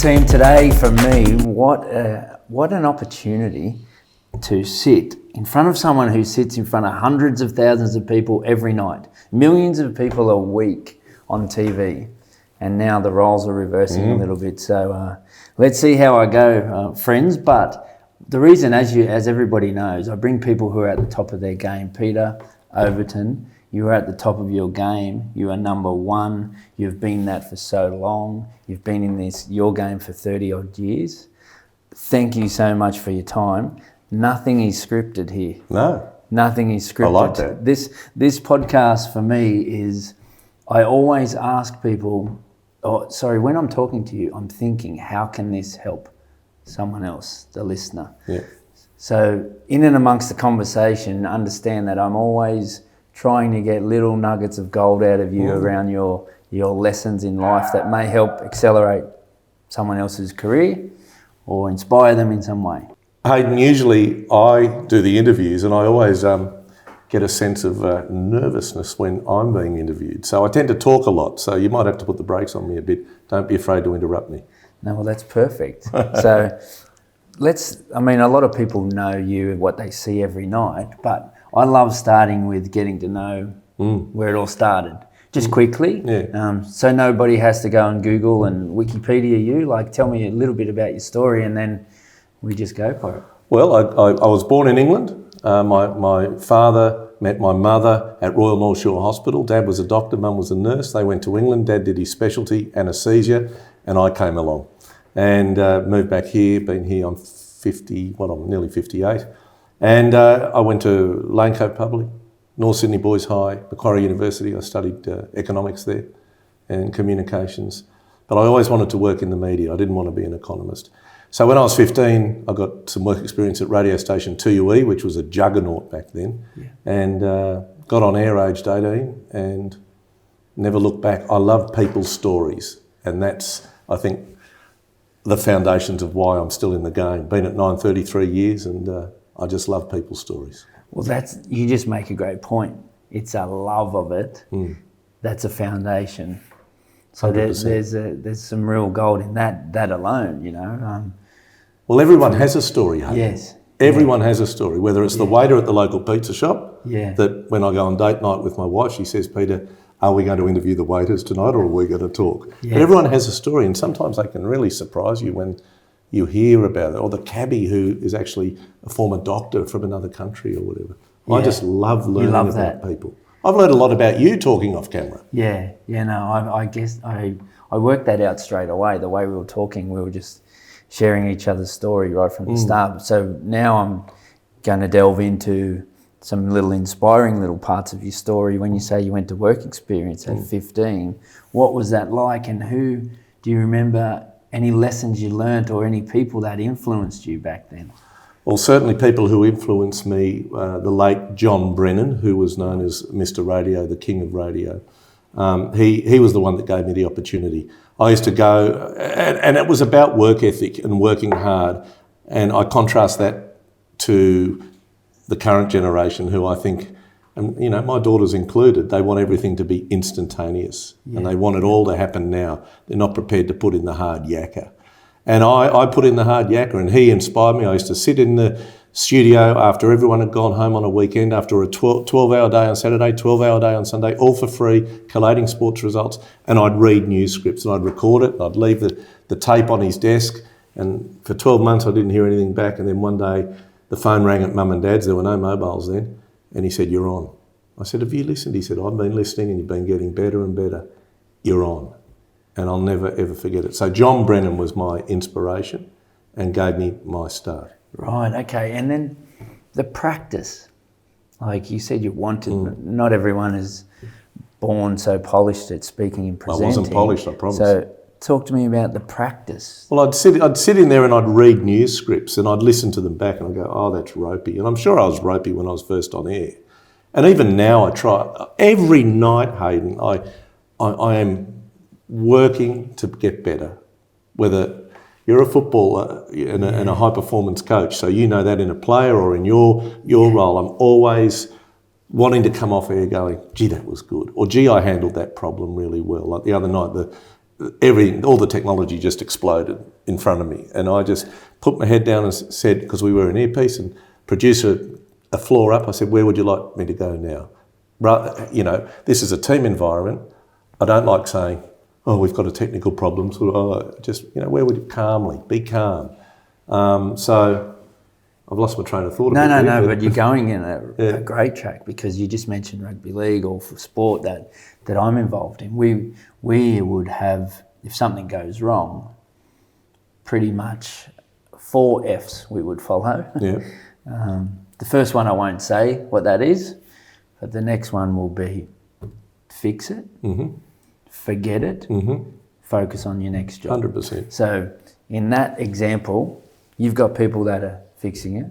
team, today for me, what an opportunity to sit in front of someone who sits in front of hundreds of thousands of people every night, millions of people a week on TV, and now the roles are reversing a little bit. So let's see how I go, friends. But the reason, as everybody knows, I bring people who are at the top of their game. Peter, Overton, you are at the top of your game. You are number one. You've been that for so long. You've been in your game for 30 odd years. Thank you so much for your time. Nothing is scripted here. No. Nothing is scripted. I like that. This podcast for me is, I always ask people, when I'm talking to you, I'm thinking, how can this help someone else, the listener? Yeah. So in and amongst the conversation, understand that I'm always trying to get little nuggets of gold out of you around your lessons in life that may help accelerate someone else's career or inspire them in some way. Hayden, usually I do the interviews and I always get a sense of nervousness when I'm being interviewed. So I tend to talk a lot, so you might have to put the brakes on me a bit. Don't be afraid to interrupt me. No, well, that's perfect. So a lot of people know you, what they see every night, but I love starting with getting to know where it all started. Just quickly, so nobody has to go and Google and Wikipedia you. Like, tell me a little bit about your story and then we just go for it. Well, I was born in England. My father met my mother at Royal North Shore Hospital. Dad was a doctor, Mum was a nurse. They went to England. Dad did his specialty, anaesthesia, and I came along and moved back here. Been here, I'm nearly 58. And I went to Lane Cove Public, North Sydney Boys High, Macquarie University. I studied economics there and communications. But I always wanted to work in the media. I didn't want to be an economist. So when I was 15, I got some work experience at radio station 2UE, which was a juggernaut back then, and got on air aged 18 and never looked back. I love people's stories, and that's, I think, the foundations of why I'm still in the game. Been at 933 years, and I just love people's stories. Well, you just make a great point. It's a love of it. That's a foundation. So there's some real gold in that alone, you know. Well, everyone has a story, Hayden. Yes. Everyone has a story, whether it's the waiter at the local pizza shop, that when I go on date night with my wife, she says, Peter, are we going to interview the waiters tonight or are we going to talk? Yes. But everyone has a story, and sometimes they can really surprise you when you hear about it, or the cabbie who is actually a former doctor from another country or whatever. I just love learning about people. I've learned a lot about you talking off camera. I guess I worked that out straight away. The way we were talking, we were just sharing each other's story right from the start. So now I'm going to delve into some little inspiring little parts of your story. When you say you went to work experience at 15, what was that like, and do you remember any lessons you learnt or any people that influenced you back then? Well, certainly people who influenced me, the late John Brennan, who was known as Mr. Radio, the King of Radio. He was the one that gave me the opportunity. I used to go, and it was about work ethic and working hard, and I contrast that to the current generation who I think, and you know, my daughters included, they want everything to be instantaneous and they want it all to happen now. They're not prepared to put in the hard yakka. And I put in the hard yakka, and he inspired me. I used to sit in the studio after everyone had gone home on a weekend, after a 12-hour day on Saturday, 12-hour day on Sunday, all for free, collating sports results, and I'd read news scripts and I'd record it and I'd leave the tape on his desk, and for 12 months I didn't hear anything back, and then one day the phone rang at Mum and Dad's. There were no mobiles then, and he said, "You're on." I said, "Have you listened?" He said, "I've been listening and you've been getting better and better. You're on." And I'll never, ever forget it. So John Brennan was my inspiration and gave me my start. Right, okay. And then the practice. Like you said, you wanted, not everyone is born so polished at speaking and presenting. I wasn't polished, I promise. So talk to me about the practice. Well, I'd sit in there and I'd read news scripts and I'd listen to them back and I'd go, oh, that's ropey. And I'm sure I was ropey when I was first on air. And even now I try. Every night, Hayden, I am working to get better, whether you're a footballer and a high-performance coach, so you know that in a player or in your role, I'm always wanting to come off air going, gee, that was good, or gee, I handled that problem really well. Like the other night, all the technology just exploded in front of me. And I just put my head down and said, because we were an earpiece, and producer a floor up, I said, where would you like me to go now? You know, this is a team environment. I don't like saying, oh, we've got a technical problem. Sort of, just, you know, where would you calmly, be calm. So I've lost my train of thought. No, but you're going in a great track, because you just mentioned rugby league or for sport that I'm involved in. We would have, if something goes wrong, pretty much 4 Fs we would follow. Yeah. The first one I won't say what that is, but the next one will be fix it, forget it, focus on your next job. 100%. So in that example, you've got people that are fixing it,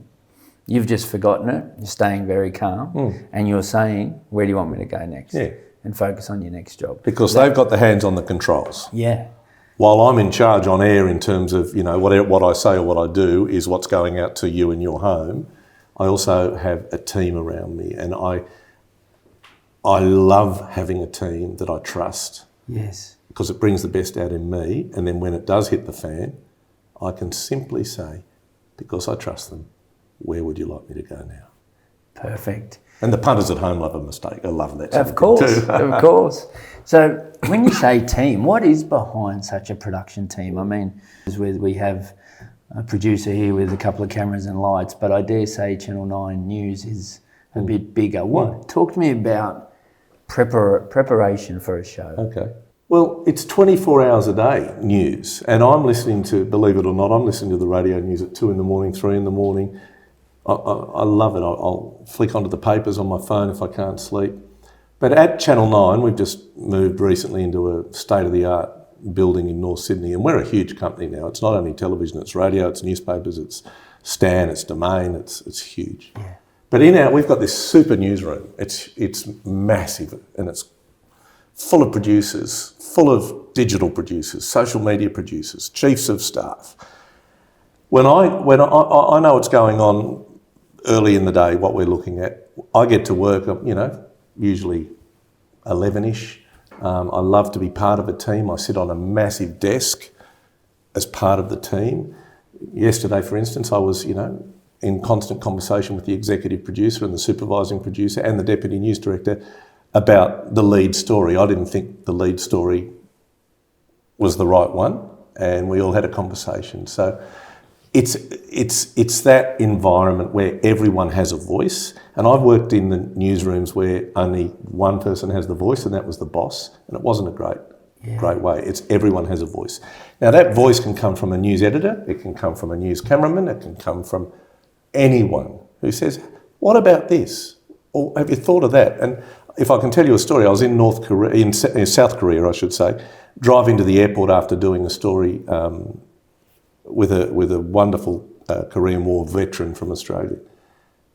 you've just forgotten it, you're staying very calm, and you're saying, where do you want me to go next? Yeah. And focus on your next job. Because they've got the hands on the controls. Yeah. While I'm in charge on air in terms of, you know, what I say or what I do is what's going out to you in your home, I also have a team around me, and I love having a team that I trust. Yes. Because it brings the best out in me, and then when it does hit the fan, I can simply say, because I trust them, where would you like me to go now? Perfect. And the punters at home love a mistake. I love that. Of course, of course. So when you say team, what is behind such a production team? I mean, we have a producer here with a couple of cameras and lights, but I dare say Channel 9 News is a bit bigger. Talk to me about preparation for a show. Okay. Well, it's 24 hours a day news, and I'm listening to, believe it or not, I'm listening to the radio news at 2 a.m, 3 a.m. I love it. I'll flick onto the papers on my phone if I can't sleep. But at Channel 9, we've just moved recently into a state-of-the-art building in North Sydney, and we're a huge company now. It's not only television, it's radio, it's newspapers, it's Stan, it's Domain, it's huge. Yeah. But we've got this super newsroom. It's massive, and it's full of producers, full of digital producers, social media producers, chiefs of staff. When I know what's going on early in the day, what we're looking at, I get to work, you know, usually 11ish. I love to be part of a team. I sit on a massive desk as part of the team. Yesterday, for instance, I was, you know, in constant conversation with the executive producer and the supervising producer and the deputy news director about the lead story. I didn't think the lead story was the right one, and we all had a conversation. So it's that environment where everyone has a voice, and I've worked in the newsrooms where only one person has the voice, and that was the boss, and it wasn't a great way. It's everyone has a voice. Now that voice can come from a news editor, it can come from a news cameraman, it can come from anyone who says, what about this? Or have you thought of that? And if I can tell you a story, I was in South Korea, I should say, driving to the airport after doing a story with a wonderful Korean War veteran from Australia.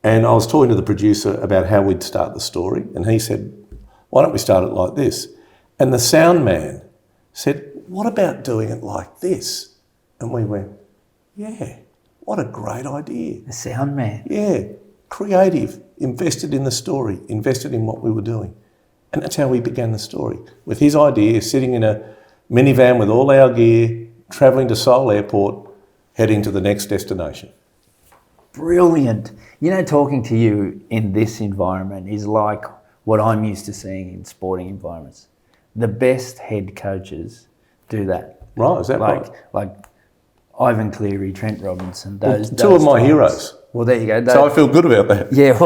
And I was talking to the producer about how we'd start the story, and he said, why don't we start it like this? And the sound man said, what about doing it like this? And we went, yeah, what a great idea. The sound man. Yeah, creative, invested in the story, invested in what we were doing. And that's how we began the story, with his idea, sitting in a minivan with all our gear, travelling to Seoul Airport, heading to the next destination. Brilliant. You know, talking to you in this environment is like what I'm used to seeing in sporting environments. The best head coaches do that. Right, is that right? Like Ivan Cleary, Trent Robinson, those two of my heroes. Well, there you go. So I feel good about that. Yeah,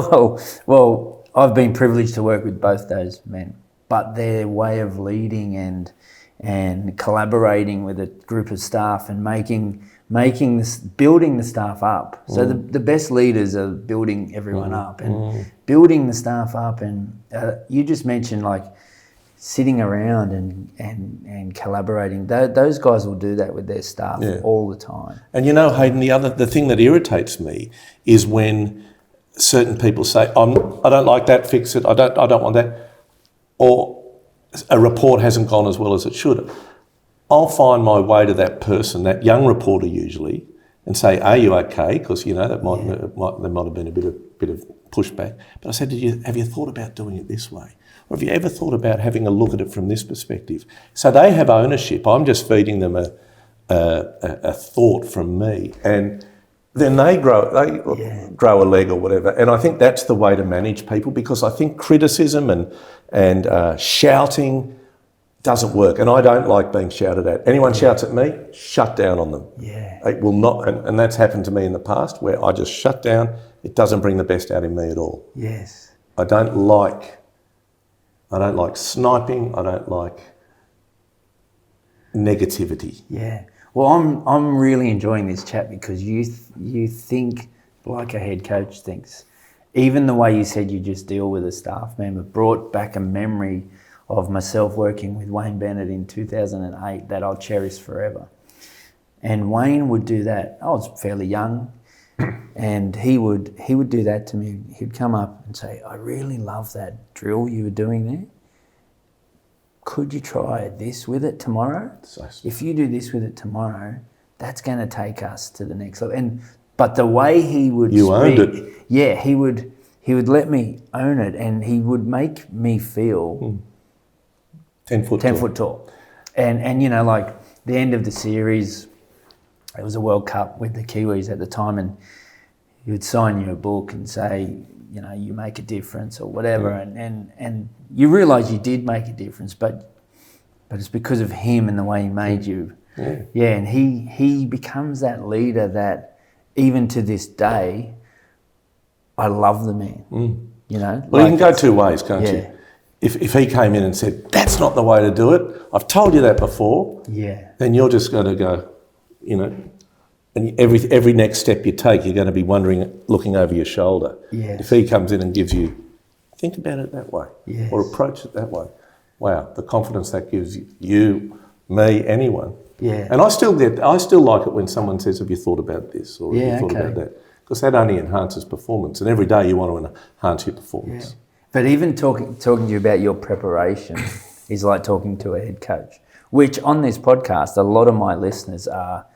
well, I've been privileged to work with both those men, but their way of leading and collaborating with a group of staff and building the staff up. So the best leaders are building everyone up and building the staff up. And you just mentioned like sitting around and collaborating. Those guys will do that with their staff all the time. And you know, Hayden, the thing that irritates me is when certain people say, I don't like that, fix it, I don't want that, or a report hasn't gone as well as it should. I'll find my way to that person, that young reporter usually, and say, are you okay? Because, you know, there might have been a bit of pushback. But I said, have you thought about doing it this way? Or have you ever thought about having a look at it from this perspective? So they have ownership. I'm just feeding them a thought from me. And then they grow a leg or whatever. And I think that's the way to manage people, because I think criticism and shouting doesn't work. And I don't like being shouted at. Anyone shouts at me, shut down on them. Yeah. It will not, and that's happened to me in the past, where I just shut down. It doesn't bring the best out in me at all. Yes. I don't like sniping. I don't like negativity. Yeah. Well, I'm really enjoying this chat because you think like a head coach thinks. Even the way you said you just deal with a staff member brought back a memory of myself working with Wayne Bennett in 2008 that I'll cherish forever. And Wayne would do that. I was fairly young, and he would do that to me. He'd come up and say, "I really love that drill you were doing there. Could you try this with it tomorrow? If you do this with it tomorrow, that's going to take us to the next level." But the way he would owned it. Yeah, he would let me own it, and he would make me feel 10 foot tall. And you know, like the end of the series, it was a World Cup with the Kiwis at the time, and he would sign you a book and say, you know, you make a difference or whatever, and you realise you did make a difference, but it's because of him and the way he made you. Yeah, and he becomes that leader that even to this day, I love the man. You know? Well, you can go two ways, can't you? If he came in and said, "That's not the way to do it, I've told you that before," then you're just going to go, you know, and every next step you take, you're going to be wondering, looking over your shoulder. Yes. If he comes in and gives you, think about it that way, Yes. or approach it that way. Wow, the confidence that gives you, me, anyone. Yeah. And I still like it when someone says, "Have you thought about this?" or "Have you thought about that?" Because that only enhances performance, and every day you want to enhance your performance. Yeah. But even talking to you about your preparation is like talking to a head coach, which on this podcast, a lot of my listeners are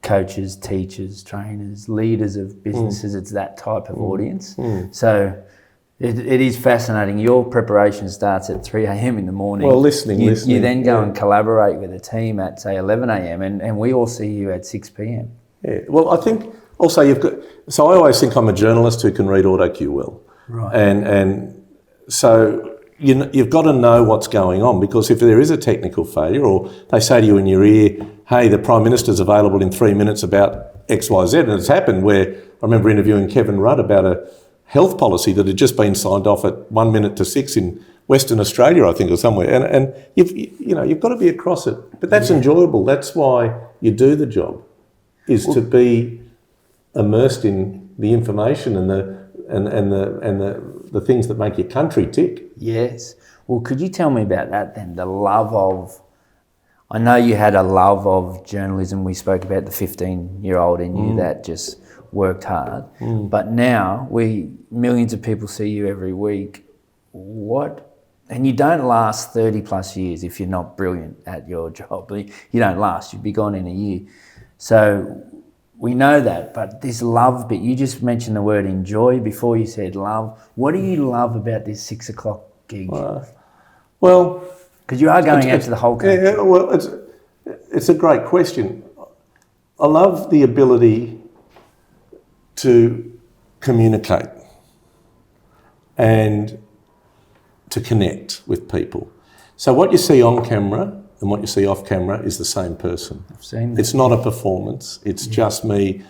coaches, teachers, trainers, leaders of businesses. It's that type of audience. So it is fascinating. Your preparation starts at 3 a.m. in the morning. Well, listening. You then go and collaborate with a team at, say, 11 a.m. and we all see you at 6 p.m. Yeah. Well, I think also so I always think I'm a journalist who can read auto cue well. Right. And so you've got to know what's going on, because if there is a technical failure, or they say to you in your ear, "Hey, the Prime Minister's available in 3 minutes about X, Y, Z," and it's happened where I remember interviewing Kevin Rudd about a health policy that had just been signed off at 1 minute to 6 in Western Australia, I think, or somewhere, and you've got to be across it. But that's enjoyable. That's why you do the job, is to be immersed in the information and the things that make your country tick. Yes. Well, could you tell me about that then? The love of, I know you had a love of journalism. We spoke about the 15-year-old in you that just worked hard. But now millions of people see you every week. And you don't last 30 plus years if you're not brilliant at your job. You don't last, you'd be gone in a year. So we know that, but this love bit, you just mentioned the word enjoy before you said love. What do you love about this 6 o'clock gig? Well, because you are going out to the whole country. Yeah, well, it's a great question. I love the ability to communicate and to connect with people. So what you see on camera and what you see off camera is the same person. I've seen that. It's not a performance. It's just me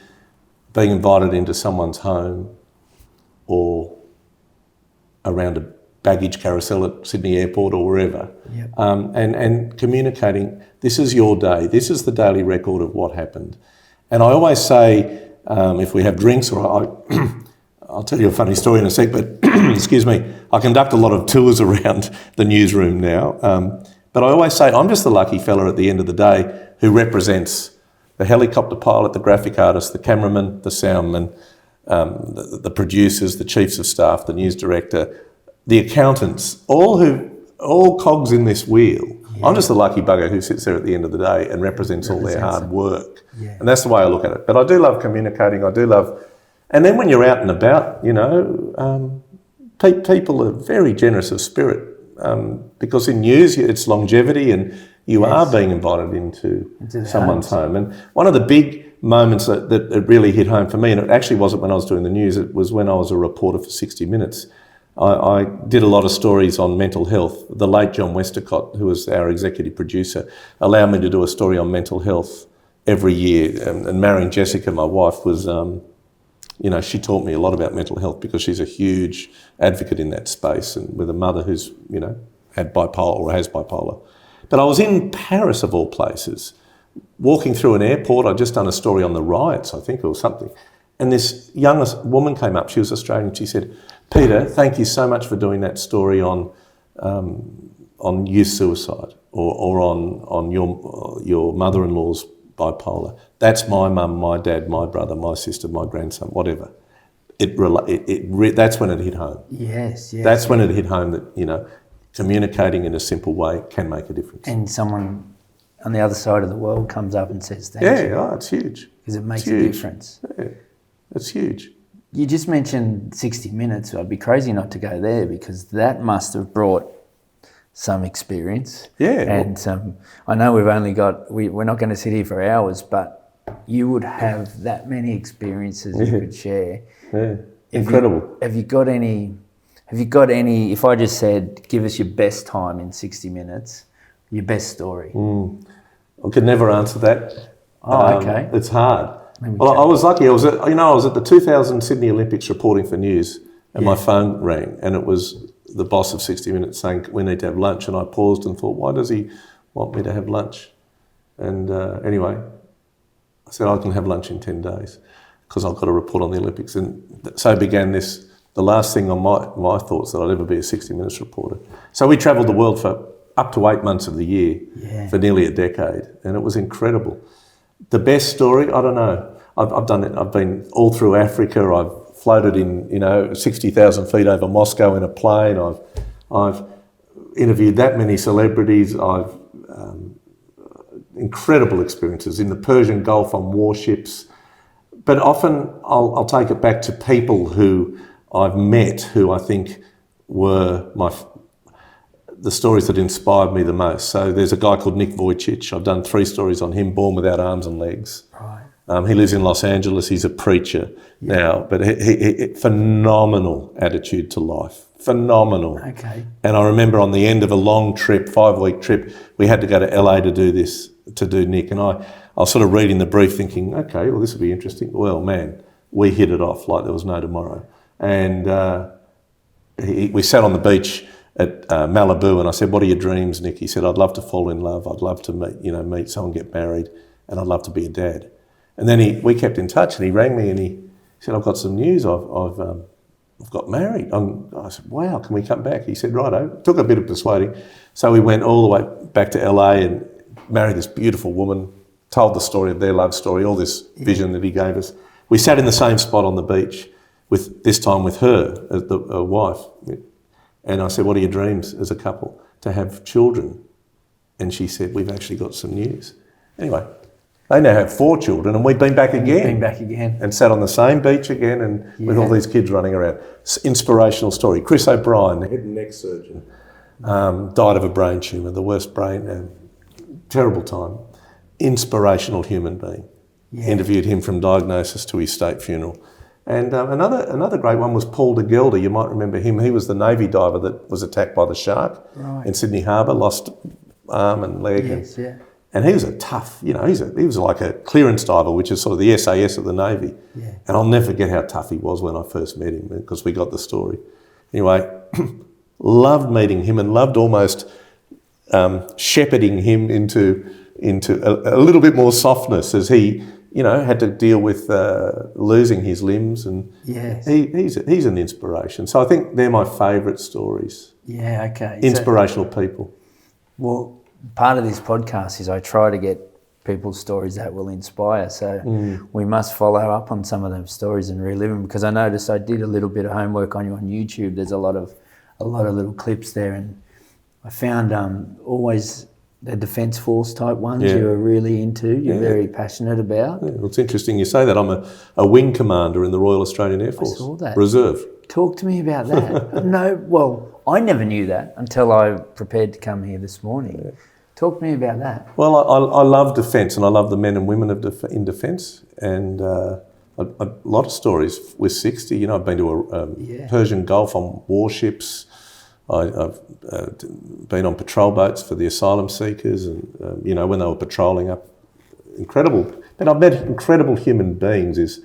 being invited into someone's home or around a baggage carousel at Sydney Airport or wherever, and communicating, this is your day, this is the daily record of what happened. And I always say, if we have drinks, or I'll tell you a funny story in a sec, but excuse me, I conduct a lot of tours around the newsroom now, but I always say I'm just the lucky fella at the end of the day who represents the helicopter pilot, the graphic artist, the cameraman, the soundman, the producers, the chiefs of staff, the news director, the accountants, all cogs in this wheel. Yeah. I'm just the lucky bugger who sits there at the end of the day and represents all their hard work. Yeah. And that's the way I look at it. But I do love communicating. And then when you're out and about, people are very generous of spirit. because in news it's longevity and you are being invited into someone's home. And one of the big moments that it really hit home for me, and it actually wasn't when I was doing the news, it was when I was a reporter for 60 Minutes. I did a lot of stories on mental health. The late John Westacott, who was our executive producer, allowed me to do a story on mental health every year. And marrying Jessica, my wife, was, she taught me a lot about mental health because she's a huge advocate in that space, and with a mother who's, had bipolar or has bipolar. But I was in Paris, of all places, walking through an airport. I'd just done a story on the riots, I think, or something. And this young woman came up, she was Australian, she said, "Peter, thank you so much for doing that story on youth suicide or on your mother-in-law's bipolar. That's my mum, my dad, my brother, my sister, my grandson, whatever." That's when it hit home. Yes. That's when it hit home that, communicating in a simple way can make a difference. And someone on the other side of the world comes up and says thank you. Yeah, it's huge. Because it makes a difference. Yeah, it's huge. You just mentioned 60 Minutes. I'd be crazy not to go there because that must have brought some experience. Yeah. And I know we're not going to sit here for hours, but you would have that many experiences you could share. Yeah, incredible. Have you got any, if I just said, give us your best time in 60 Minutes, your best story? I could never answer that. Oh, okay. It's hard. Well, I was lucky. I was at the 2000 Sydney Olympics reporting for news, and my phone rang, and it was the boss of 60 Minutes saying, "We need to have lunch." And I paused and thought, why does he want me to have lunch? And anyway, I said, I can have lunch in 10 days because I've got to report on the Olympics. And so began this, the last thing on my thoughts that I'd ever be a 60 Minutes reporter. So we travelled the world for up to 8 months of the year for nearly a decade, and it was incredible. The best story, I don't know. I've done it. I've been all through Africa. I've floated in, 60,000 feet over Moscow in a plane. I've interviewed that many celebrities. I've incredible experiences in the Persian Gulf on warships. But often I'll take it back to people who I've met who I think were the stories that inspired me the most. So there's a guy called Nick Vujicic. I've done 3 stories on him, born without arms and legs. Right. He lives in Los Angeles. He's a preacher now, but he phenomenal attitude to life. Phenomenal. Okay. And I remember on the end of a long trip, 5-week trip, we had to go to LA to do Nick. And I was sort of reading the brief thinking, okay, well, this will be interesting. Well, man, we hit it off like there was no tomorrow. And we sat on the beach at Malibu, and I said, "What are your dreams, Nick?" He said, "I'd love to fall in love. I'd love to meet someone, get married, and I'd love to be a dad." And then we kept in touch, and he rang me and he said, "I've got some news. I've got married." I said, "Wow, can we come back?" He said, "Righto." Took a bit of persuading. So we went all the way back to LA and married this beautiful woman, told the story of their love story, all this vision that he gave us. We sat in the same spot on the beach, this time with her, as the wife. And I said, "What are your dreams as a couple?" "To have children." And she said, "We've actually got some news." Anyway, they now have 4 children, and we've been back again. And sat on the same beach again, and with all these kids running around. Inspirational story. Chris O'Brien, the head and neck surgeon, died of a brain tumour, the worst brain, terrible time. Inspirational human being. Yeah. Interviewed him from diagnosis to his state funeral. And another great one was Paul de Gelder. You might remember him. He was the Navy diver that was attacked by the shark in Sydney Harbour, lost arm and leg. Yes, yeah. And he was a tough, he was like a clearance diver, which is sort of the SAS of the Navy. Yeah. And I'll never forget how tough he was when I first met him because we got the story. Anyway, loved meeting him and loved almost shepherding him into a little bit more softness as he, had to deal with losing his limbs, and he's an inspiration. So I think they're my favourite stories. Yeah, okay. Inspirational people. Well, part of this podcast is I try to get people's stories that will inspire. So we must follow up on some of those stories and relive them, because I noticed I did a little bit of homework on you on YouTube. There's a lot of little clips there, and I found always the Defence Force type ones you were really into, you're very passionate about. Yeah, well, it's interesting you say that. I'm a wing commander in the Royal Australian Air Force. I saw that. Reserve. Talk to me about that. No, well, I never knew that until I prepared to come here this morning. Yeah. Talk to me about that. Well, I love defence, and I love the men and women in defence, and a lot of stories with 60. You know, I've been to a Persian Gulf on warships. I've been on patrol boats for the asylum seekers, and you know, when they were patrolling up, incredible. But I've met incredible human beings.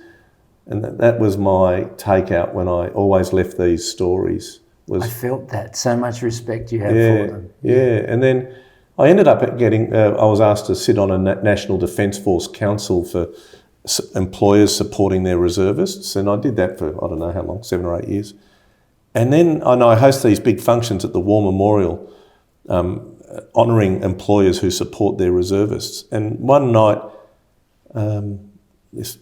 And that was my takeout when I always left these stories. I felt that, so much respect you have for them. Yeah, and then I ended up getting, I was asked to sit on a National Defence Force Council for employers supporting their reservists, and I did that for, I don't know how long, 7 or 8 years. And then I host these big functions at the War Memorial, honouring employers who support their reservists. And one night, this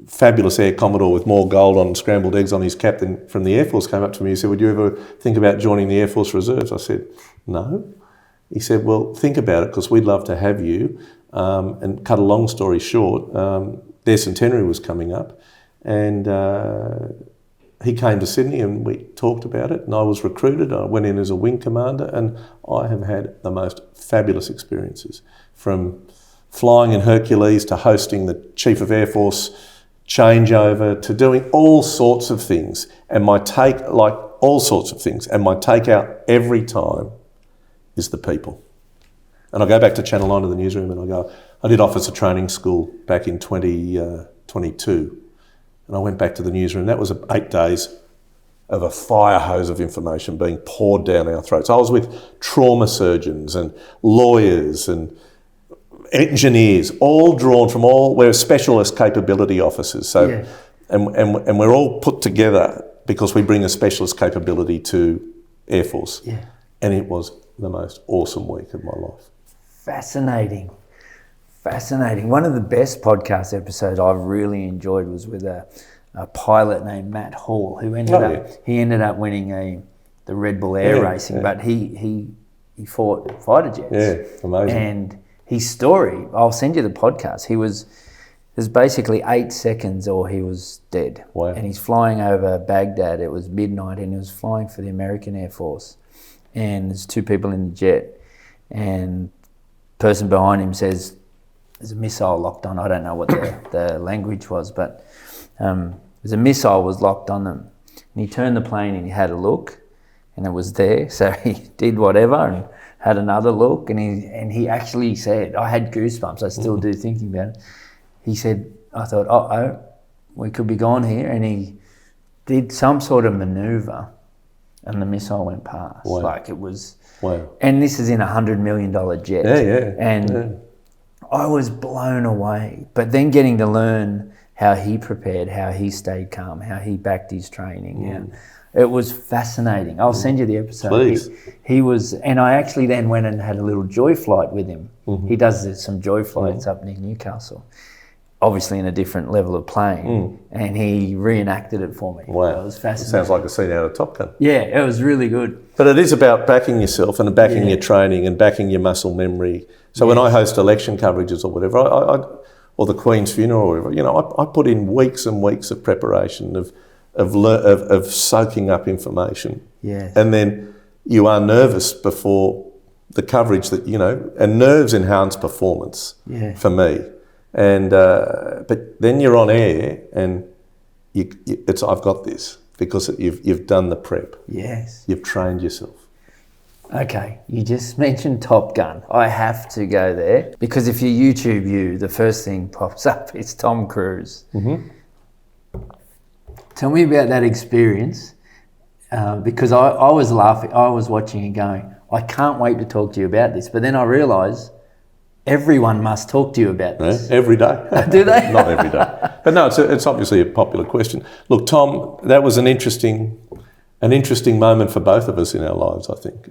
fabulous Air Commodore with more gold on scrambled eggs on his cap than from the Air Force came up to me and said, would you ever think about joining the Air Force Reserves? I said, no. He said, well, think about it, because we'd love to have you. And cut a long story short, their centenary was coming up, and he came to Sydney and we talked about it, and I was recruited. I went in as a wing commander, and I have had the most fabulous experiences, from flying in Hercules to hosting the Chief of Air Force changeover to doing all sorts of things. And my take, like all sorts of things, and my takeout every time is the people. And I go back to Channel 9 to the newsroom, and I did officer training school back in 2022. And I went back to the newsroom. That was 8 days of a fire hose of information being poured down our throats. I was with trauma surgeons and lawyers and engineers, all drawn from we're specialist capability officers. So, yeah. and we're all put together because we bring a specialist capability to Air Force. Yeah. And it was the most awesome week of my life. Fascinating. One of the best podcast episodes I've really enjoyed was with a pilot named Matt Hall, who ended up winning the Red Bull Air Racing, but he fought fighter jets. Yeah, amazing. And his story, I'll send you the podcast. There's basically 8 seconds or he was dead. Wow. And he's flying over Baghdad. It was midnight, and he was flying for the American Air Force. And there's 2 people in the jet, and the person behind him says, there's a missile locked on. I don't know what the language was, but there's a missile was locked on them. And he turned the plane and he had a look, and it was there. So he did whatever and had another look, and he actually said, I had goosebumps, I still do thinking about it. He said, I thought, we could be gone here. And he did some sort of manoeuvre, and the missile went past. Wow. Like it was, wow. And this is in $100 million jet. Yeah. And I was blown away. But then getting to learn how he prepared, how he stayed calm, how he backed his training. And it was fascinating. I'll send you the episode. Please. He was, and I actually then went and had a little joy flight with him. Mm-hmm. He does some joy flights up near Newcastle, obviously in a different level of plane, and he reenacted it for me. Wow. It was fascinating. It sounds like a scene out of Top Gun. Yeah, it was really good. But it is about backing yourself and backing your training and backing your muscle memory. So when I host election coverages or whatever, or the Queen's funeral or whatever, I put in weeks and weeks of preparation of soaking up information. Yes. And then you are nervous before the coverage and nerves enhance performance for me. And but then you're on air and I've got this because you've done the prep. Yes. You've trained yourself. Okay, you just mentioned Top Gun. I have to go there because if you YouTube the first thing pops up, it's Tom Cruise. Mm-hmm. Tell me about that experience because I was laughing. I was watching and going, I can't wait to talk to you about this. But then I realised everyone must talk to you about this. Yeah, every day. Do they? Not every day. But no, it's obviously a popular question. Look, Tom, that was an interesting moment for both of us in our lives, I think.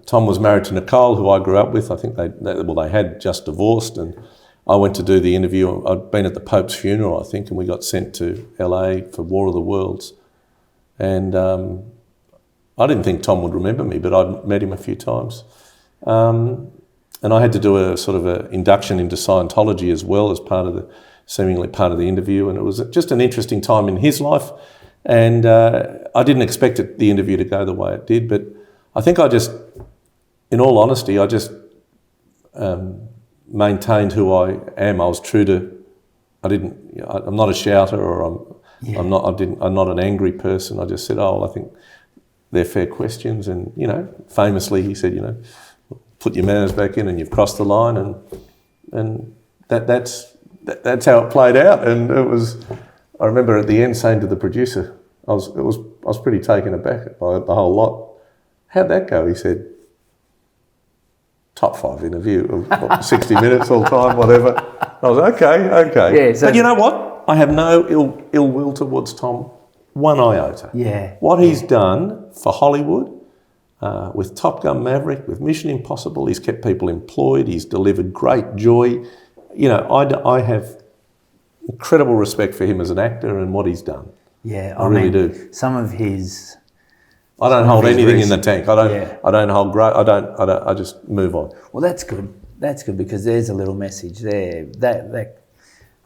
Tom was married to Nicole, who I grew up with. I think they had just divorced, and I went to do the interview. I'd been at the Pope's funeral, I think, and we got sent to LA for War of the Worlds. And I didn't think Tom would remember me, but I'd met him a few times. And I had to do a sort of an induction into Scientology as well as seemingly part of the interview. And it was just an interesting time in his life. And I didn't expect the interview to go the way it did, but I think in all honesty, I just maintained who I am. I was true to. I'm not a shouter, or I'm not an angry person. I just said, I think they're fair questions, and famously he said, put your manners back in, and you've crossed the line, and that's how it played out. And it was. I remember at the end saying to the producer, I was pretty taken aback by the whole lot. How'd that go? He said, top 5 interview, 60 minutes all time, whatever. I was okay. Yeah, so but you know what? I have no ill will towards Tom, one iota. Yeah. What he's done for Hollywood, with Top Gun Maverick, with Mission Impossible, he's kept people employed, he's delivered great joy. I have incredible respect for him as an actor and what he's done. Yeah, I really do. Some of his... I don't hold anything in the tank. I don't hold great. I just move on. Well, that's good. That's good, because there's a little message there. That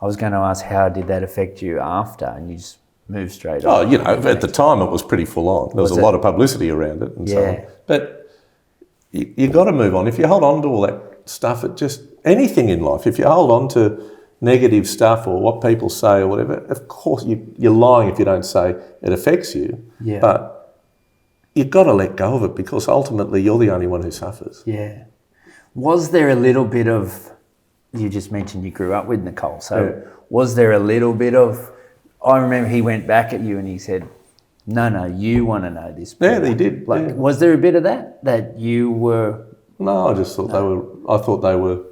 I was going to ask, how did that affect you after, and you just moved straight on? At the time it was pretty full on. There was a lot of publicity around it, and so on. But you got to move on. If you hold on to all that stuff, anything in life. If you hold on to negative stuff or what people say or whatever, of course you're lying if you don't say it affects you. Yeah. But you've got to let go of it, because ultimately you're the only one who suffers. Yeah. Was there a little bit of, you just mentioned you grew up with Nicole, so was there a little bit of, I remember he went back at you and he said, no, you want to know this. Yeah, they did. Was there a bit of that you were... No, I just thought they were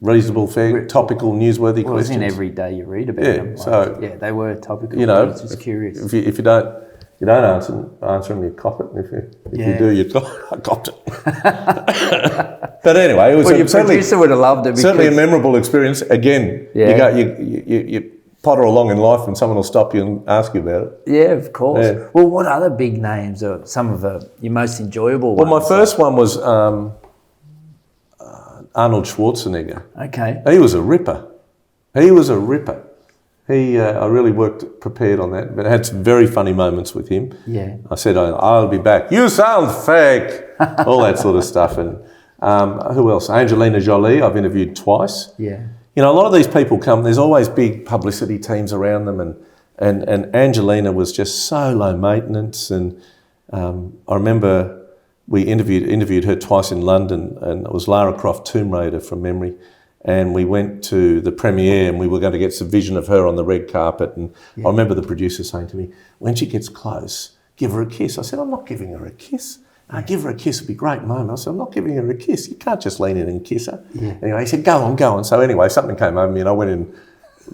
reasonable, fair, topical, newsworthy questions. It wasn't every day you read about them. They were topical. I was just curious. If you don't answer them, you cop it. And if you do, you copped it. But anyway, it was your producer would have loved it. Certainly a memorable experience. Again, you potter along in life, and someone will stop you and ask you about it. Yeah, of course. Yeah. Well, what other big names are some of your most enjoyable ones? Well, my first one was Arnold Schwarzenegger. Okay. He was a ripper. I really prepared on that, but I had some very funny moments with him. Yeah. I said, I'll be back. You sound fake. All that sort of stuff. And who else? Angelina Jolie, I've interviewed twice. Yeah. A lot of these people come, there's always big publicity teams around them, and Angelina was just so low maintenance. And I remember we interviewed her twice in London, and it was Lara Croft Tomb Raider from memory. And we went to the premiere, and we were going to get some vision of her on the red carpet. And I remember the producer saying to me, when she gets close, give her a kiss. I said, I'm not giving her a kiss. Give her a kiss, it'd be a great moment. I said, I'm not giving her a kiss. You can't just lean in and kiss her. Yeah. Anyway, he said, go on. So anyway, something came over me, and I went in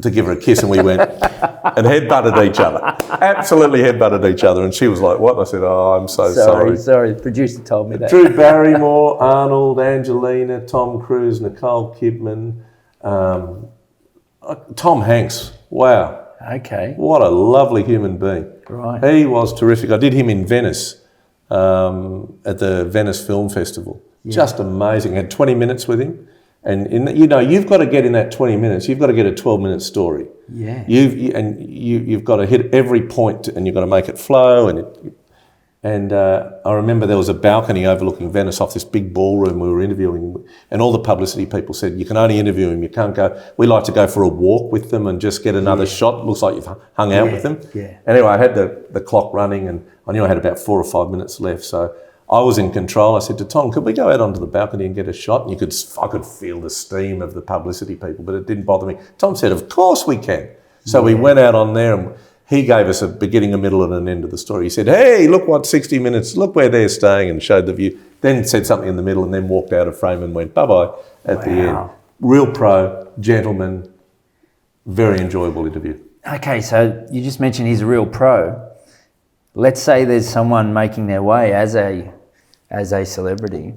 to give her a kiss, and we went and head-butted each other. Absolutely head-butted each other. And she was like, what? And I said, I'm so sorry. Sorry, the producer told me that. Drew Barrymore, Arnold, Angelina, Tom Cruise, Nicole Kidman, Tom Hanks. Wow. Okay. What a lovely human being. Right. He was terrific. I did him in Venice at the Venice Film Festival. Yeah. Just amazing. I had 20 minutes with him. And you've got to get in that 20 minutes. You've got to get a 12-minute story. Yeah. You've got to hit every point, and you've got to make it flow. And I remember there was a balcony overlooking Venice off this big ballroom we were interviewing, and all the publicity people said, you can only interview him. You can't go. We like to go for a walk with them and just get another shot. Looks like you've hung out with them. Yeah. Anyway, I had the clock running, and I knew I had about 4 or 5 minutes left. So I was in control. I said to Tom, could we go out onto the balcony and get a shot? And I could feel the steam of the publicity people, but it didn't bother me. Tom said, of course we can. So we went out on there, and he gave us a beginning, a middle, and an end of the story. He said, hey, look what 60 Minutes, look where they're staying, and showed the view. Then said something in the middle, and then walked out of frame and went bye-bye at the end. Real pro, gentleman, very enjoyable interview. Okay, so you just mentioned he's a real pro. Let's say there's someone making their way as a celebrity.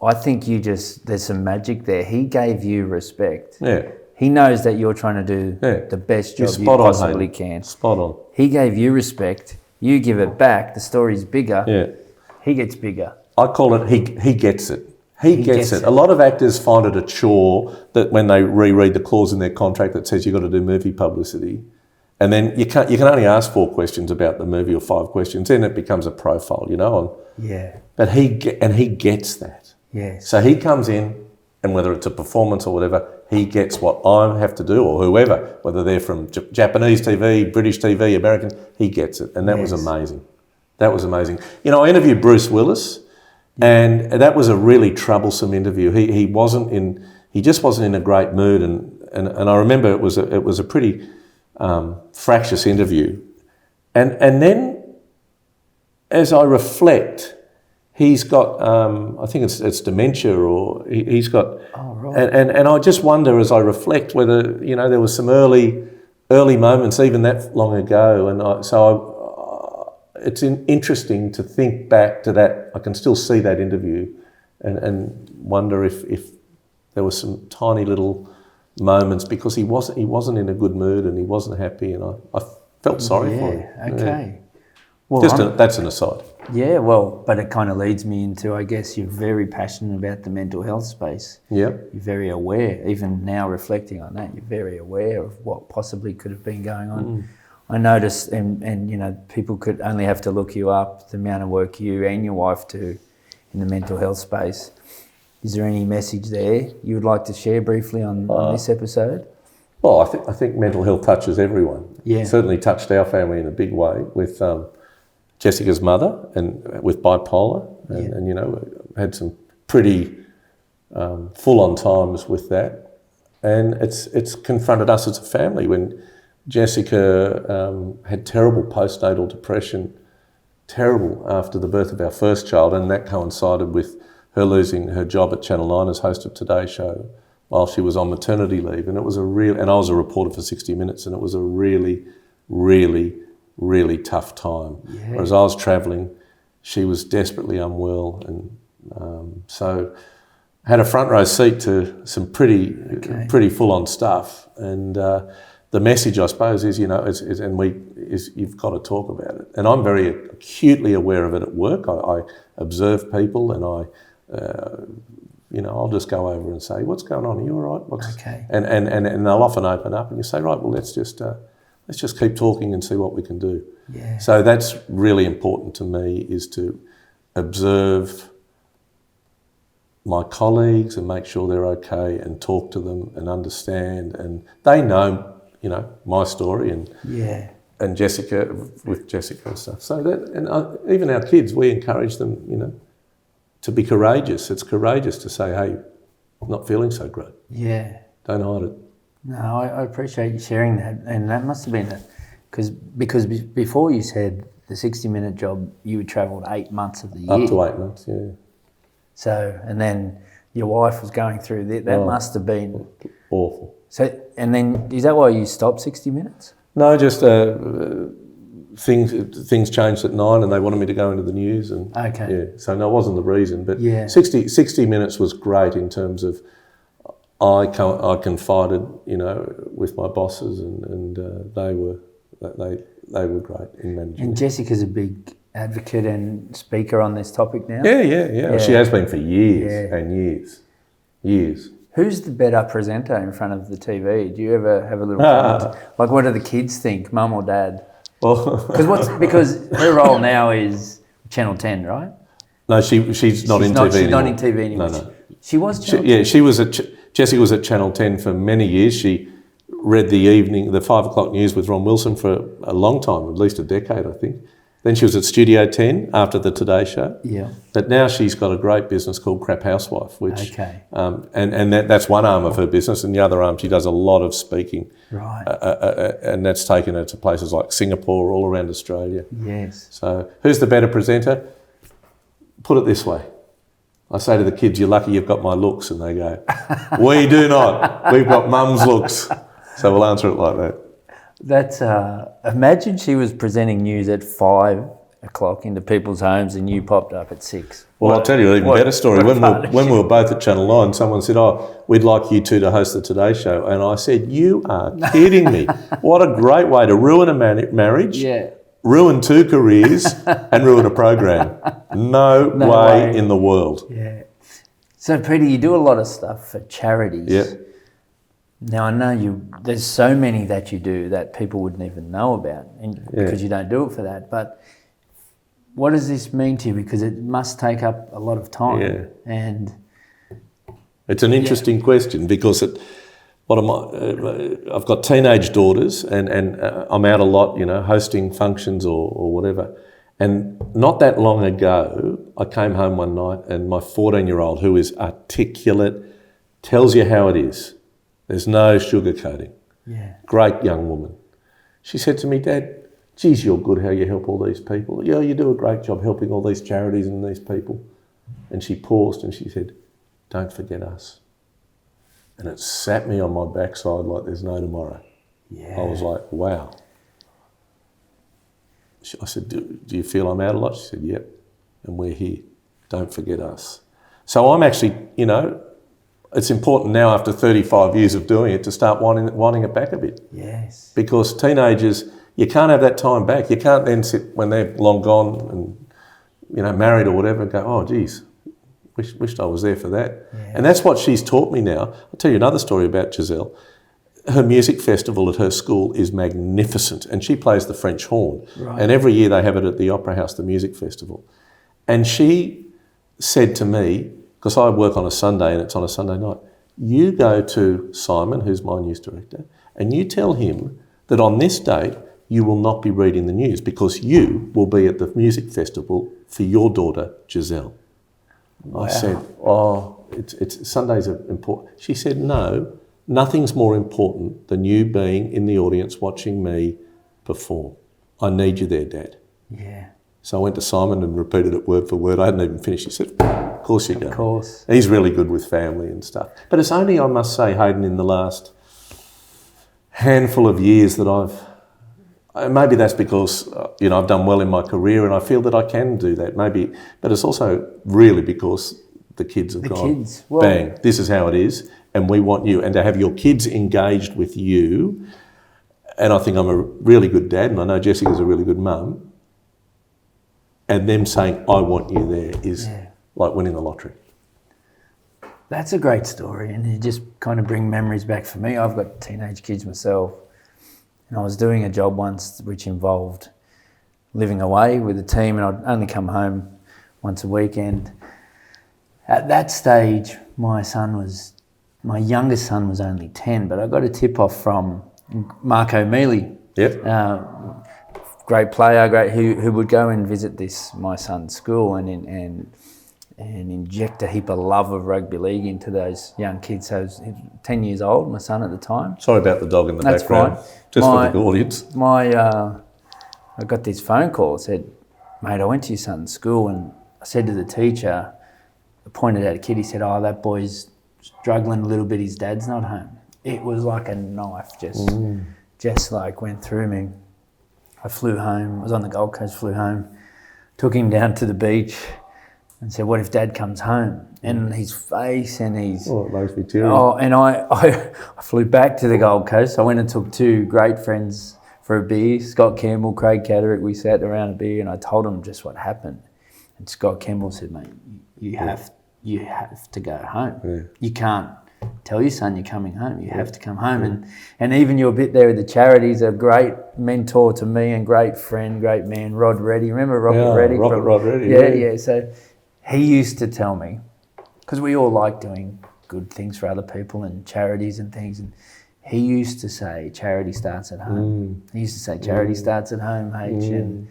I think there's some magic there. He gave you respect. Yeah. He knows that you're trying to do the best job you possibly can. Spot on. He gave you respect. You give it back. The story's bigger. Yeah. He gets bigger. I call it he gets it. He gets it. A lot of actors find it a chore that when they reread the clause in their contract that says you've got to do movie publicity, And then you can only ask 4 questions about the movie or 5 questions, then it becomes a profile, But he gets that. Yes. So he comes in, and whether it's a performance or whatever, he gets what I have to do, or whoever, whether they're from Japanese TV, British TV, American, he gets it. And that was amazing. That was amazing. I interviewed Bruce Willis, and that was a really troublesome interview. He just wasn't in a great mood, and I remember it was a pretty fractious interview. And then as I reflect, he's got, I think it's dementia, or he's got, and I just wonder as I reflect whether, there was some early moments even that long ago. And it's interesting to think back to that. I can still see that interview and wonder if there were some tiny little moments, because he wasn't in a good mood and he wasn't happy, and I felt sorry for him. Okay. Yeah. Well, That's an aside. Yeah, well, but it kind of leads me into, I guess, you're very passionate about the mental health space. Yeah. You're very aware, even now reflecting on that, you're very aware of what possibly could have been going on. I noticed, and people could only have to look you up, the amount of work you and your wife do in the mental health space. Is there any message there you would like to share briefly on this episode? Well, I think mental health touches everyone. Yeah. It certainly touched our family in a big way with Jessica's mother and with bipolar, and had some pretty full-on times with that. And it's confronted us as a family. When Jessica had terrible postnatal depression, terrible after the birth of our first child, and that coincided with her losing her job at Channel 9 as host of Today Show while she was on maternity leave. And it was and I was a reporter for 60 Minutes, and it was a really, really, really tough time. Yeah. Whereas I was travelling, she was desperately unwell, and so had a front row seat to some pretty full-on stuff. And the message, I suppose, is you've got to talk about it. And I'm very acutely aware of it at work. I observe people, and I'll just go over and say, "What's going on? Are you all right?" Okay. And they'll often open up, and you say, "Right, well, let's just keep talking and see what we can do." Yeah. So that's really important to me, is to observe my colleagues and make sure they're okay, and talk to them and understand, and they know, my story and Jessica, with Jessica and stuff. So that, and even our kids, we encourage them, to be courageous. It's courageous to say, "Hey, I'm not feeling so great." Yeah. Don't hide it. No, I appreciate you sharing that, and that must have been because before you said the 60-minute job, you had travelled 8 months of the year. Up to 8 months, yeah. So, and then your wife was going through that. That must have been awful. So, and then is that why you stopped 60 Minutes? No, just things changed at 9, and they wanted me to go into the news, and yeah. So no, it wasn't the reason, but 60 Minutes was great in terms of I confided, with my bosses, and they were great in managing. And Jessica's a big advocate and speaker on this topic now. Yeah. She has been for years and years. Who's the better presenter in front of the TV? Do you ever have a little comment? Like, what do the kids think, mum or dad? Well, because her role now is Channel 10, right? No, she's not in TV anymore. She's not in TV anymore. No. She was Channel 10? Yeah, Jessica was at Channel 10 for many years. She read the 5 o'clock news with Ron Wilson for a long time, at least a decade, I think. Then she was at Studio 10 after the Today Show. Yeah. But now she's got a great business called Crap Housewife, which and that's one arm of her business, and the other arm she does a lot of speaking. Right. And that's taken her to places like Singapore, all around Australia. Yes. So who's the better presenter? Put it this way. I say to the kids, "You're lucky you've got my looks," and they go, "We do not. We've got mum's looks." So we'll answer it like that. That's imagine she was presenting news at 5 o'clock into people's homes, and you popped up at 6. Well, I'll tell you an even better story. When we were both at Channel 9, someone said, "Oh, we'd like you two to host the Today Show," and I said, "You are kidding me! What a great way to ruin a marriage, ruin 2 careers, and ruin a program. No way in the world." Yeah. So, Peter, you do a lot of stuff for charities. Yeah. Now I know there's so many that you do that people wouldn't even know about, and because you don't do it for that. But what does this mean to you? Because it must take up a lot of time. Yeah. And it's an interesting question because I've got teenage daughters and I'm out a lot, hosting functions or whatever. And not that long ago, I came home one night and my 14-year-old, who is articulate, tells you how it is. There's no sugarcoating. Yeah. Great young woman. She said to me, Dad, geez, you're good how you help all these people. Yeah, you do a great job helping all these charities and these people. And she paused and she said, don't forget us. And it sat me on my backside like there's no tomorrow. Yeah. I was like, wow. I said, do you feel I'm out a lot? She said, yep, and we're here. Don't forget us. So I'm actually, it's important now after 35 years of doing it to start winding it back a bit. Yes. Because teenagers, you can't have that time back. You can't then sit when they're long gone and, married or whatever and go, oh, geez, wished I was there for that. Yeah. And that's what she's taught me now. I'll tell you another story about Giselle. Her music festival at her school is magnificent and she plays the French horn. Right. And every year they have it at the Opera House, the music festival. And she said to me, because I work on a Sunday and it's on a Sunday night, you go to Simon, who's my news director, and you tell him that on this date you will not be reading the news because you will be at the music festival for your daughter, Giselle. Wow. I said, it's Sundays are important. She said, no, nothing's more important than you being in the audience watching me perform. I need you there, Dad. Yeah. So I went to Simon and repeated it word for word. I hadn't even finished. He said, of course you go. Of course. He's really good with family and stuff. But it's only, I must say, Hayden, in the last handful of years that maybe that's because, I've done well in my career and I feel that I can do that, maybe. But it's also really because the kids have gone, bang, this is how it is and we want you. And to have your kids engaged with you, and I think I'm a really good dad and I know Jessica's a really good mum, and them saying, I want you there is like winning the lottery. That's a great story, and you just kind of bring memories back for me. I've got teenage kids myself, and I was doing a job once which involved living away with the team, and I'd only come home once a weekend. At that stage, my youngest son was only 10, but I got a tip-off from Mark O'Mealy. Yep. Great player, who would go and visit my son's school and inject a heap of love of rugby league into those young kids. So he was 10 years old, my son at the time. Sorry about the dog in the background. Fine. Just for the audience. I got this phone call. It said, mate, I went to your son's school and I said to the teacher, I pointed out a kid, he said, oh, that boy's struggling a little bit, his dad's not home. It was like a knife just like went through me. I flew home, I was on the Gold Coast, flew home, took him down to the beach and said, what if Dad comes home? And his face and his... Oh, it makes me teary. Oh, and I flew back to the Gold Coast. I went and took two great friends for a beer, Scott Campbell, Craig Catterick. We sat around a beer and I told them just what happened. And Scott Campbell said, mate, you have to go home. Yeah. You can't tell your son you're coming home. You have to come home. And even your bit there with the charities, a great mentor to me and great friend, great man, Rod Reddy. Remember Rod Reddy? Rod Reddy. Yeah. So he used to tell me, because we all like doing good things for other people and charities and things, and he used to say charity starts at home. He used to say charity starts at home, H. And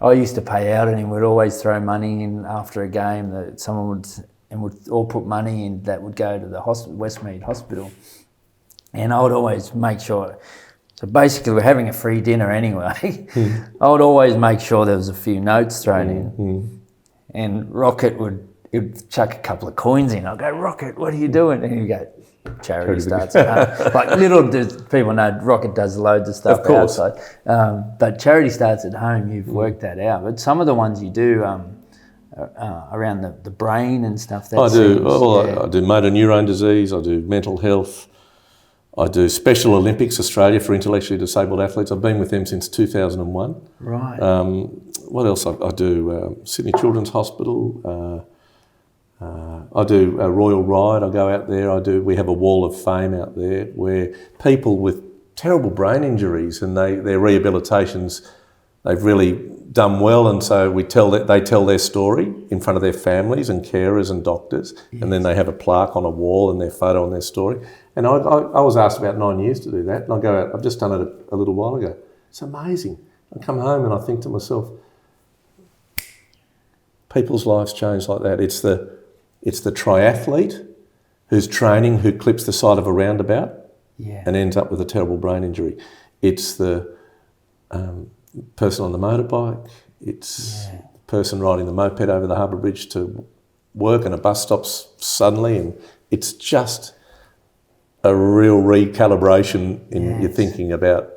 I used to pay out, and he would always throw money in after a game that someone would all put money in that would go to the Westmead Hospital. And I would always make sure, so basically we're having a free dinner anyway, I would always make sure there was a few notes thrown in. And Rocket he'd chuck a couple of coins in. I'd go, Rocket, what are you doing? And he'd go, charity starts at home. Like little people know Rocket does loads of stuff outside. But charity starts at home, you've worked that out. But some of the ones you do, around the brain and stuff. I do motor neurone disease, I do mental health, I do Special Olympics Australia for intellectually disabled athletes. I've been with them since 2001. Right. What else? I do Sydney Children's Hospital, I do a Royal Ride. I go out there. We have a Wall of Fame out there where people with terrible brain injuries and their rehabilitations, they've really done well, and so they tell their story in front of their families and carers and doctors, and then they have a plaque on a wall and their photo and their story. And I was asked about 9 years to do that, and I go out. I've just done it a little while ago. It's amazing. I come home and I think to myself, people's lives change like that. It's the triathlete who's training, who clips the side of a roundabout and ends up with a terrible brain injury. It's the person on the motorbike. It's the person riding the moped over the harbour bridge to work, and a bus stops suddenly, and it's just a real recalibration in your thinking about.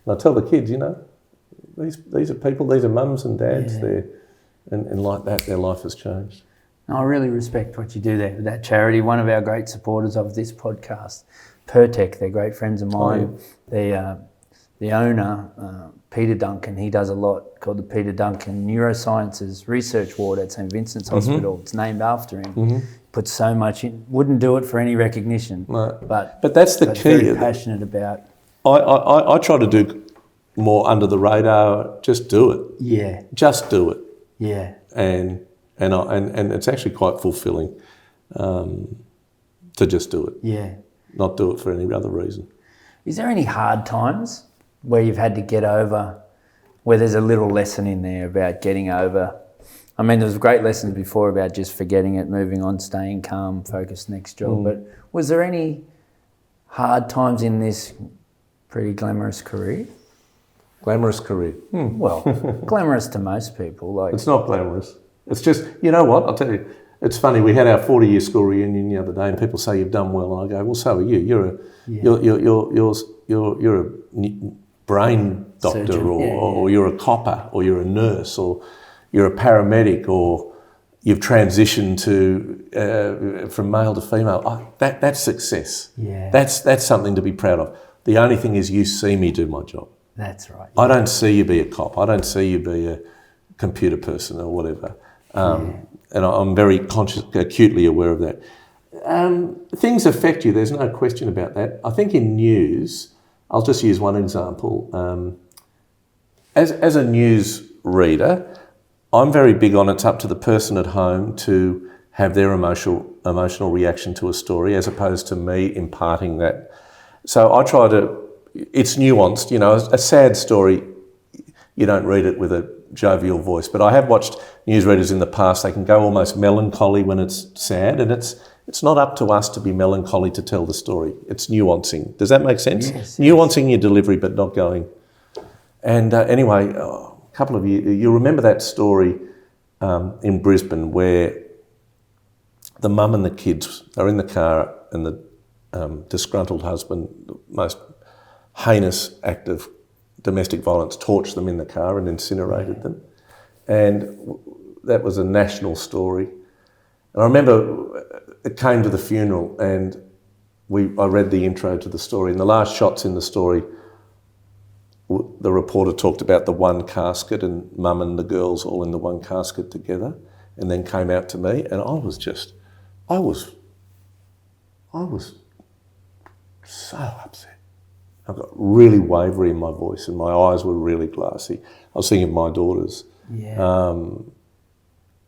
And I tell the kids, these are people, these are mums and dads there, and like that, their life has changed. I really respect what you do there with that charity. One of our great supporters of this podcast, Pertec, they're great friends of mine. The owner, Peter Duncan, he does a lot called the Peter Duncan Neurosciences Research Ward at St Vincent's Hospital. It's named after him. Puts so much in. Wouldn't do it for any recognition. No. But that's the key. Very passionate about. I try to do more under the radar. Just do it. Yeah. Just do it. Yeah. And it's actually quite fulfilling to just do it. Yeah. Not do it for any other reason. Is there any hard times where you've had to get over, where there's a little lesson in there about getting over? I mean, there's great lessons before about just forgetting it, moving on, staying calm, focus next job. But was there any hard times in this pretty glamorous career? Glamorous career? Well, glamorous to most people. It's not glamorous. It's just, you know what, I'll tell you, it's funny, we had our 40-year school reunion the other day and people say you've done well, and I go, well, so are you. You're a brain doctor, surgeon, or you're a copper, or you're a nurse, or you're a paramedic, or you've transitioned to from male to female. That's success. Yeah. That's something to be proud of. The only thing is you see me do my job. That's right. I don't see you be a cop. I don't see you be a computer person or whatever. And I'm very acutely aware of that. Things affect you, there's no question about that. I think in news, I'll just use one example. As a news reader, I'm very big on it's up to the person at home to have their emotional reaction to a story as opposed to me imparting that. So I try to, it's nuanced, a sad story, you don't read it with a jovial voice, but I have watched newsreaders in the past, they can go almost melancholy when it's sad, and it's not up to us to be melancholy to tell the story. It's nuancing. Does that make sense? Yes. Nuancing your delivery, but not going. And anyway, a couple of years, you remember that story in Brisbane where the mum and the kids are in the car and the disgruntled husband, the most heinous act of domestic violence, torched them in the car and incinerated them. And that was a national story. And I remember it came to the funeral and I read the intro to the story, and the last shots in the story, the reporter talked about the one casket and mum and the girls all in the one casket together, and then came out to me, and I was so upset. I got really wavery in my voice and my eyes were really glassy. I was thinking of my daughters. Yeah.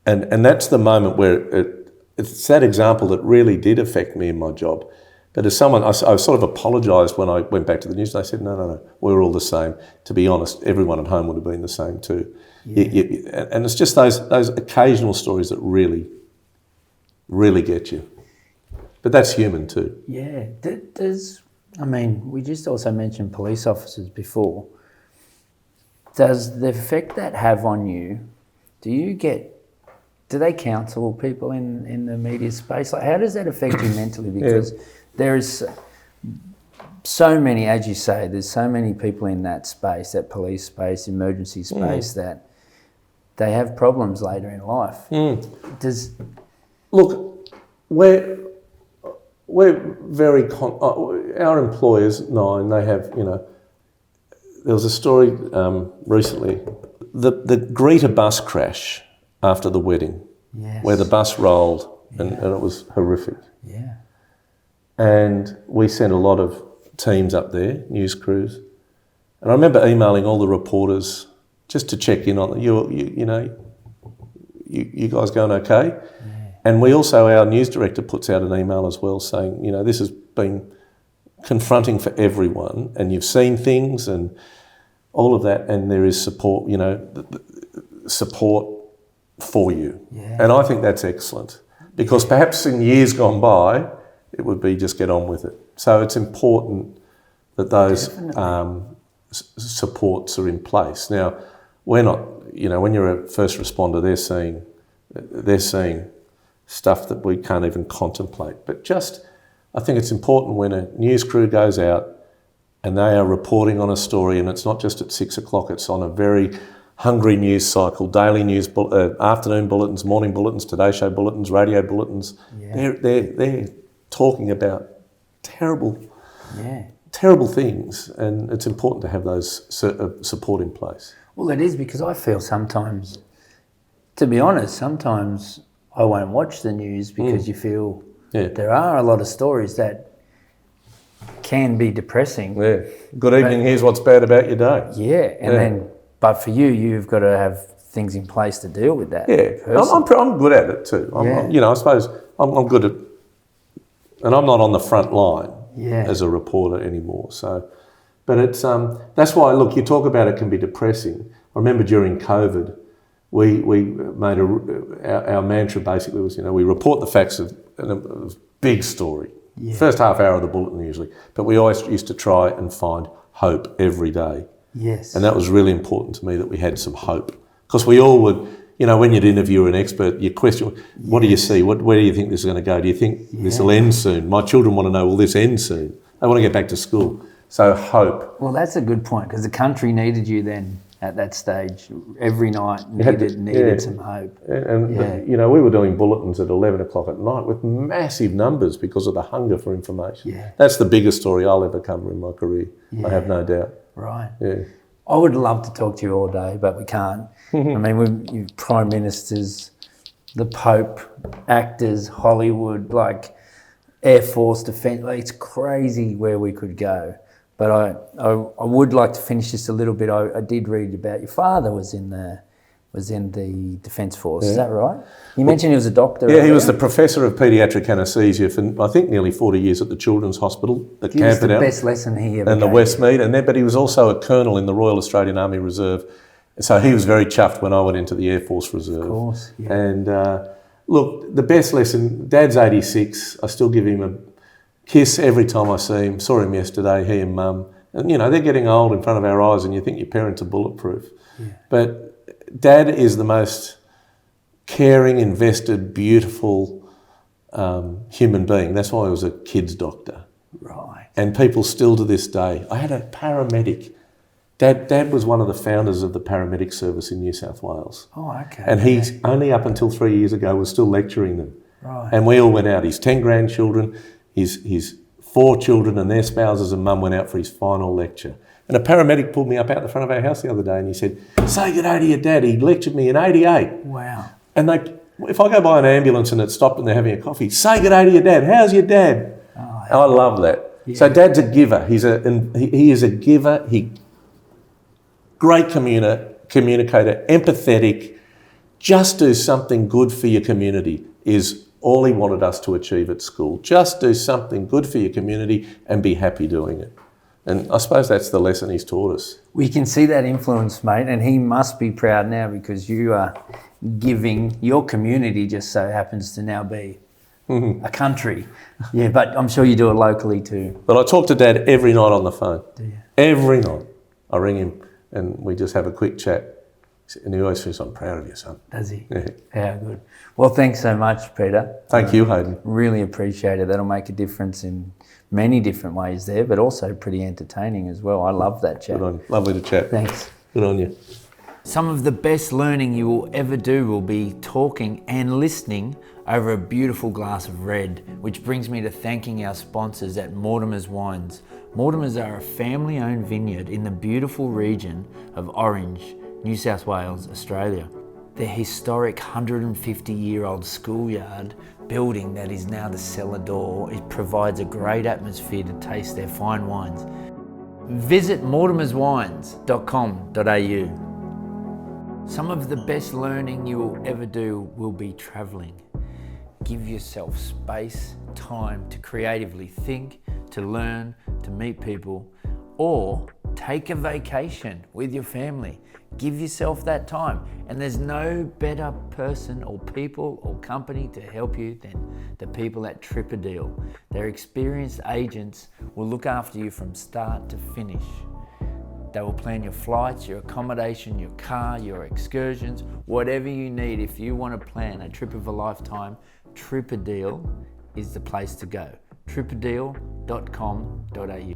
And that's the moment where it's that example that really did affect me in my job. But as someone, I sort of apologised when I went back to the news and I said, no, we're all the same. To be honest, everyone at home would have been the same too. Yeah. And it's just those occasional stories that really, really get you. But that's human too. Yeah. We just also mentioned police officers before. Does the effect that have on you, do they counsel people in the media space? Like, how does that affect you mentally? Because there's so many, as you say, there's so many people in that space, that police space, emergency space, that they have problems later in life. Look, we're very, our employers, Nine, they have, there was a story recently, the greeter bus crash after the wedding, yes, where the bus rolled and it was horrific. Yeah. And we sent a lot of teams up there, news crews. And I remember emailing all the reporters just to check in on them. You guys going okay? Yeah. And we also, our news director puts out an email as well saying, this has been confronting for everyone, and you've seen things and all of that, and there is support, support for you. Yeah. And I think that's excellent, because perhaps in years gone by, it would be just get on with it. So it's important that those supports are in place. Now, we're not, when you're a first responder, they're seeing stuff that we can't even contemplate. But I think it's important when a news crew goes out and they are reporting on a story, and it's not just at 6 o'clock, it's on a very hungry news cycle, daily news, afternoon bulletins, morning bulletins, Today Show bulletins, radio bulletins. Yeah. They're talking about terrible things, and it's important to have those support in place. Well, it is, because I feel sometimes, to be honest, sometimes I won't watch the news because you feel there are a lot of stories that can be depressing. Yeah. Good evening, here's what's bad about your day. Yeah, then, but for you, you've got to have things in place to deal with that. Yeah, I'm good at it too. I suppose I'm good at, and I'm not on the front line as a reporter anymore. So, but it's that's why, look, you talk about it can be depressing. I remember during COVID, we made our mantra basically was, we report the facts of a big story. Yeah. First half hour of the bulletin usually, but we always used to try and find hope every day. Yes. And that was really important to me, that we had some hope, because we all would, when you'd interview an expert, you question, what do you see? Where do you think this is going to go? Do you think this will end soon? My children want to know, will this end soon? They want to get back to school. So hope. Well, that's a good point, because the country needed you then at that stage. Every night needed some hope. And we were doing bulletins at 11 o'clock at night with massive numbers because of the hunger for information. Yeah. That's the biggest story I'll ever cover in my career. I have no doubt. Right. Yeah. I would love to talk to you all day, but we can't. I mean, you prime ministers, the Pope, actors, Hollywood, like Air Force, defence. Like, it's crazy where we could go. But I would like to finish this a little bit. I did read about your father was in the Defence Force. Yeah. Is that right? You mentioned he was a doctor. Yeah, he was the professor of paediatric anaesthesia for, I think, nearly 40 years at the Children's Hospital at Camperdown. He was the best lesson he ever gave. And the Westmead, but he was also a colonel in the Royal Australian Army Reserve. So he was very chuffed when I went into the Air Force Reserve. Of course, yeah. And look, the best lesson, Dad's 86. I still give him a kiss every time I see him. Saw him yesterday, he and Mum. And, they're getting old in front of our eyes, and you think your parents are bulletproof. Yeah. But Dad is the most caring, invested, beautiful human being. That's why he was a kid's doctor. Right. And people still to this day. I had a paramedic. Dad was one of the founders of the paramedic service in New South Wales. Oh, okay. And he's only up until 3 years ago was still lecturing them. Right. And we all went out. His 10 grandchildren, his 4 children and their spouses and Mum went out for his final lecture. And a paramedic pulled me up out the front of our house the other day and he said, say good day to your dad. He lectured me in 88. Wow. And if I go by an ambulance and it's stopped and they're having a coffee, say good day to your dad. How's your dad? Oh, I love that. Yeah. So Dad's a giver. He is a giver. Great communicator, empathetic. Just do something good for your community is all he wanted us to achieve at school. Just do something good for your community and be happy doing it. And I suppose that's the lesson he's taught us. We can see that influence, mate, and he must be proud now because you are giving. Your community just so happens to now be a country. Yeah, but I'm sure you do it locally too. But I talk to Dad every night on the phone. Do you? Every night. I ring him and we just have a quick chat. And he always says, I'm proud of you, son. Does he? Yeah. How good. Well, thanks so much, Peter. Thank you, Hayden. Really appreciate it. That'll make a difference in many different ways there, but also pretty entertaining as well. I love that chat. Good on you. Lovely to chat. Thanks. Good on you. Some of the best learning you will ever do will be talking and listening over a beautiful glass of red, which brings me to thanking our sponsors at Mortimer's Wines. Mortimer's are a family-owned vineyard in the beautiful region of Orange, New South Wales, Australia. Their historic 150-year-old schoolyard building that is now the cellar door. It provides a great atmosphere to taste their fine wines. Visit mortimerswines.com.au. Some of the best learning you will ever do will be travelling. Give yourself space, time to creatively think, to learn, to meet people, or take a vacation with your family. Give yourself that time. And there's no better person or people or company to help you than the people at Tripadeal. Their experienced agents will look after you from start to finish. They will plan your flights, your accommodation, your car, your excursions, whatever you need. If you want to plan a trip of a lifetime, Tripadeal is the place to go. tripadeal.com.au.